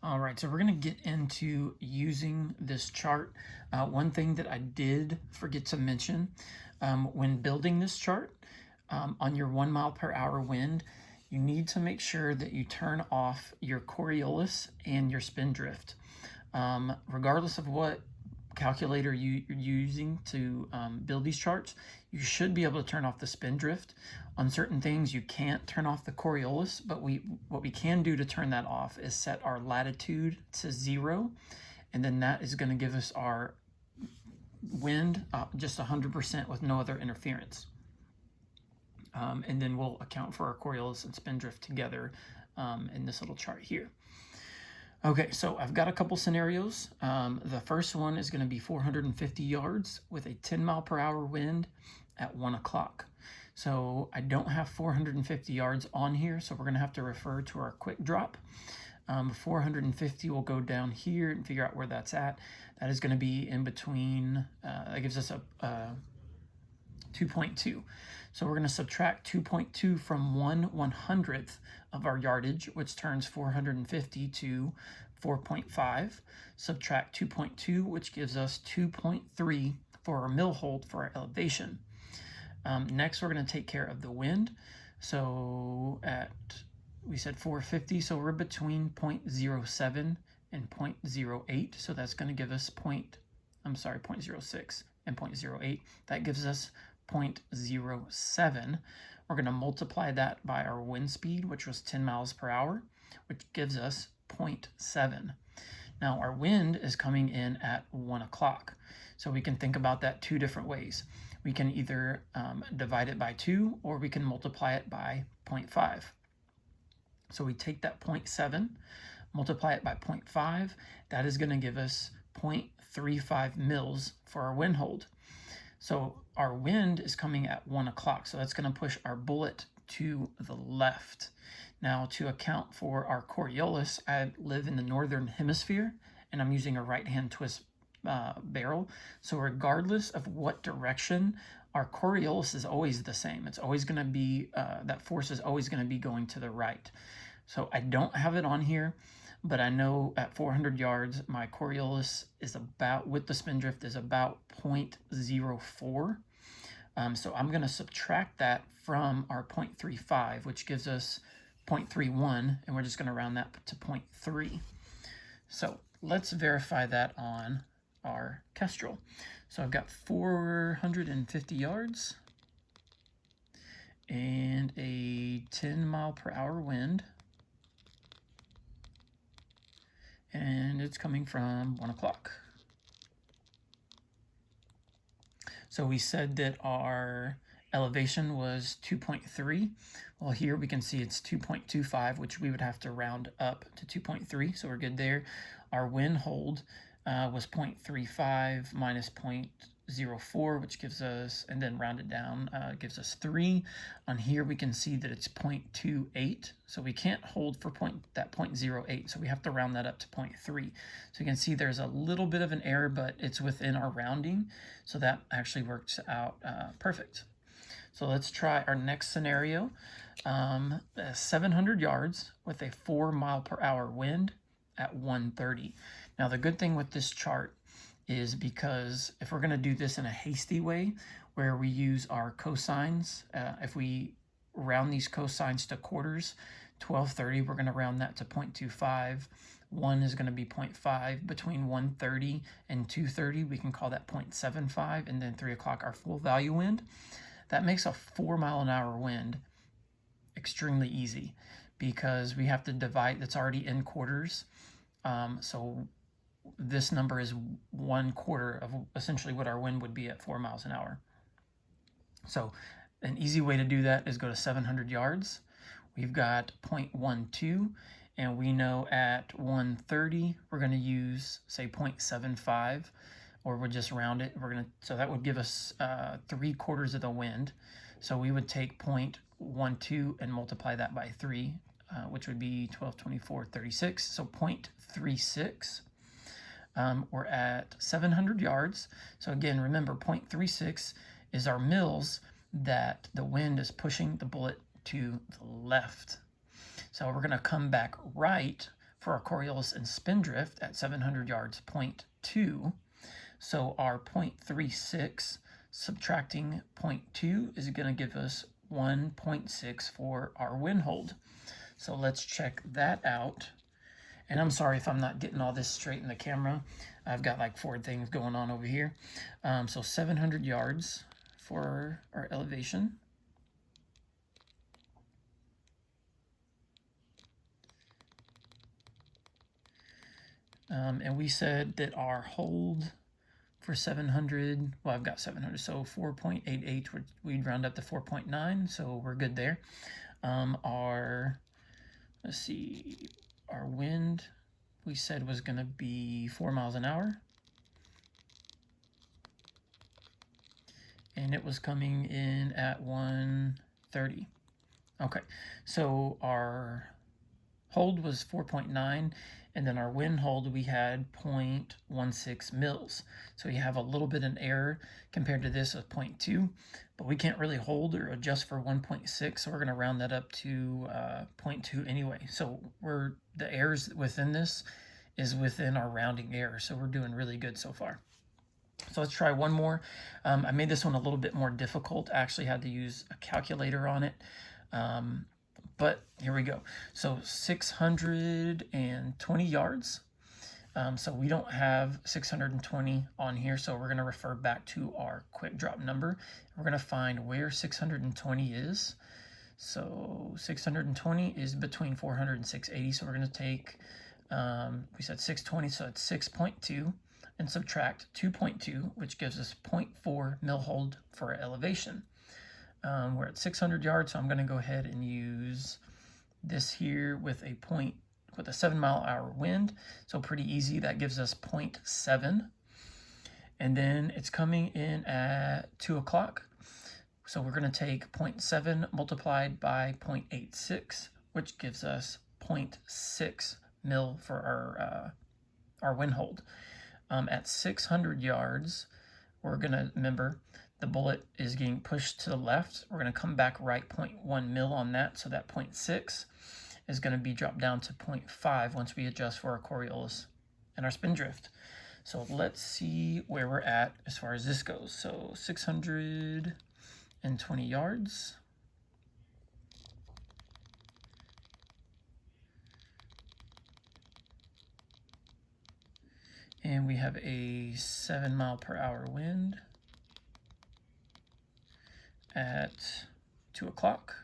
All right, so we're going to get into using this chart. One thing that I did forget to mention when building this chart on your 1 mile per hour wind, you need to make sure that you turn off your Coriolis and your spindrift. Regardless of what calculator you're using to build these charts, you should be able to turn off the spindrift. On certain things, you can't turn off the Coriolis, but what we can do to turn that off is set our latitude to 0, and then that is going to give us our wind just 100% with no other interference. And then we'll account for our Coriolis and spindrift together in this little chart here. Okay, so I've got a couple scenarios. The first one is going to be 450 yards with a 10 mile per hour wind at 1 o'clock. So I don't have 450 yards on here, so we're going to have to refer to our quick drop. 450 will go down here and figure out where that's at. That is going to be in between, that gives us a 2.2. So we're going to subtract 2.2 from 1/100th of our yardage, which turns 450 to 4.5. Subtract 2.2, which gives us 2.3 for our mill hold for our elevation. Next, we're going to take care of the wind. So we said 450, so we're between 0.07 and 0.08. So that's going to give us 0.06 and 0.08. That gives us 0.07. We're going to multiply that by our wind speed, which was 10 miles per hour, which gives us 0.7. Now our wind is coming in at 1 o'clock. So we can think about that two different ways. We can either divide it by 2, or we can multiply it by 0.5. So we take that 0.7, multiply it by 0.5. That is going to give us 0.35 mils for our wind hold. So our wind is coming at 1 o'clock. So that's going to push our bullet to the left. Now, to account for our Coriolis, I live in the northern hemisphere, and I'm using a right-hand twist barrel. So regardless of what direction, our Coriolis is always the same. It's always going to be, that force is always going to be going to the right. So I don't have it on here, but I know at 400 yards, my Coriolis is about, with the spindrift, is about 0.04. So I'm going to subtract that from our 0.35, which gives us 0.31, and we're just going to round that to 0.3. So let's verify that on our Kestrel. So I've got 450 yards and a 10 mile per hour wind, and it's coming from 1 o'clock. So we said that our elevation was 2.3. Well, here we can see it's 2.25, which we would have to round up to 2.3, so we're good there. Our wind hold was 0.35 minus 0.04, which gives us, and then rounded down, gives us 3. On here we can see that it's 0.28, so we can't hold for that 0.08, so we have to round that up to 0.3. So you can see there's a little bit of an error, but it's within our rounding, so that actually works out perfect. So let's try our next scenario. 700 yards with a 4 mile per hour wind at 1:30. Now the good thing with this chart is, because if we're going to do this in a hasty way where we use our cosines, if we round these cosines to quarters, 1230, we're going to round that to 0.25. 1 is going to be 0.5. Between 130 and 230, we can call that 0.75, and then 3 o'clock our full value wind. That makes a 4 mile an hour wind extremely easy, because we have to divide, that's already in quarters. So this number is 1/4 of essentially what our wind would be at 4 miles an hour. So an easy way to do that is go to 700 yards. We've got 0.12, and we know at 130 we're going to use, say, 0.75, or we'll just round it. So that would give us 3/4 of the wind. So we would take 0.12 and multiply that by 3, which would be 12, 24, 36. So 0.36. We're at 700 yards. So again, remember, 0.36 is our mils that the wind is pushing the bullet to the left. So we're going to come back right for our Coriolis and Spindrift at 700 yards, 0.2. So our 0.36 subtracting 0.2 is going to give us 1.6 for our wind hold. So let's check that out. And I'm sorry if I'm not getting all this straight in the camera. I've got like 4 things going on over here. So 700 yards for our elevation. And we said that our hold for 700, well, I've got 700, so 4.88, we'd round up to 4.9, so we're good there. Let's see, our wind, we said was going to be 4 miles an hour. And it was coming in at 130. Okay, so our hold was 4.9, and then our wind hold we had 0.16 mils. So you have a little bit of error compared to this of 0.2, but we can't really hold or adjust for 1.6, so we're going to round that up to 0.2 anyway. So the errors within this is within our rounding error, so we're doing really good so far. So let's try one more. I made this one a little bit more difficult. I actually had to use a calculator on it. But here we go. So 620 yards. So we don't have 620 on here, so we're going to refer back to our quick drop number. We're going to find where 620 is. So 620 is between 400 and 680. So we're going to take, we said 620, so it's 6.2, and subtract 2.2, which gives us 0.4 mil hold for our elevation. We're at 600 yards, so I'm going to go ahead and use this here with a 7 mile an hour wind. So pretty easy. That gives us 0.7. And then it's coming in at 2 o'clock. So we're going to take 0.7 multiplied by 0.86, which gives us 0.6 mil for our wind hold. At 600 yards, we're going to, remember, the bullet is getting pushed to the left. We're going to come back right 0.1 mil on that, so that 0.6 is going to be dropped down to 0.5 once we adjust for our Coriolis and our Spindrift. So let's see where we're at as far as this goes. So 620 yards. And we have a 7 mile per hour wind at 2 o'clock.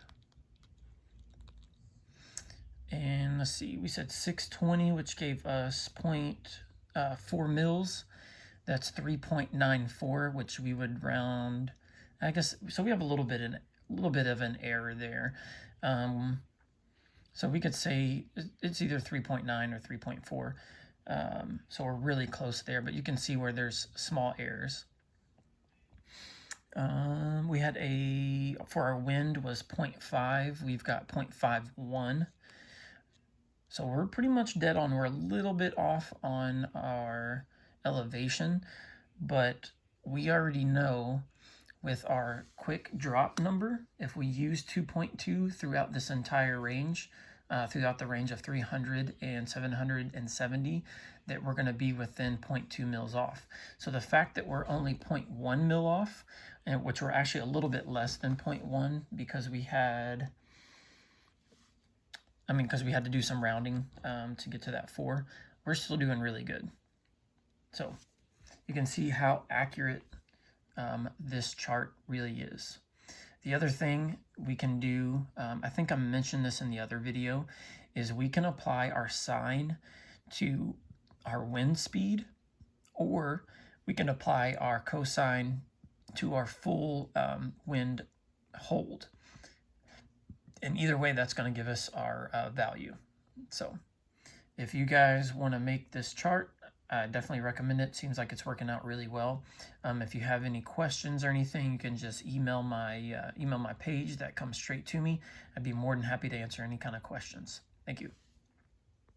And let's see, we said 620, which gave us 0.4 mils. That's 3.94, which we would round, I guess, so we have a little bit of an error there. So we could say it's either 3.9 or 3.4. So we're really close there, but you can see where there's small errors. We had for our wind was 0.5. We've got 0.51. So we're pretty much dead on. We're a little bit off on our elevation, but we already know with our quick drop number, if we use 2.2 throughout this entire range, throughout the range of 300 and 770, that we're going to be within 0.2 mils off. So the fact that we're only 0.1 mil off, and which we're actually a little bit less than 0.1 because we had to do some rounding to get to that 4, we're still doing really good. So you can see how accurate this chart really is. The other thing we can do, I think I mentioned this in the other video, is we can apply our sine to our wind speed, or we can apply our cosine to our full wind hold. And either way, that's going to give us our value. So if you guys want to make this chart, I definitely recommend it. Seems like it's working out really well. If you have any questions or anything, you can just email my page. That comes straight to me. I'd be more than happy to answer any kind of questions. Thank you.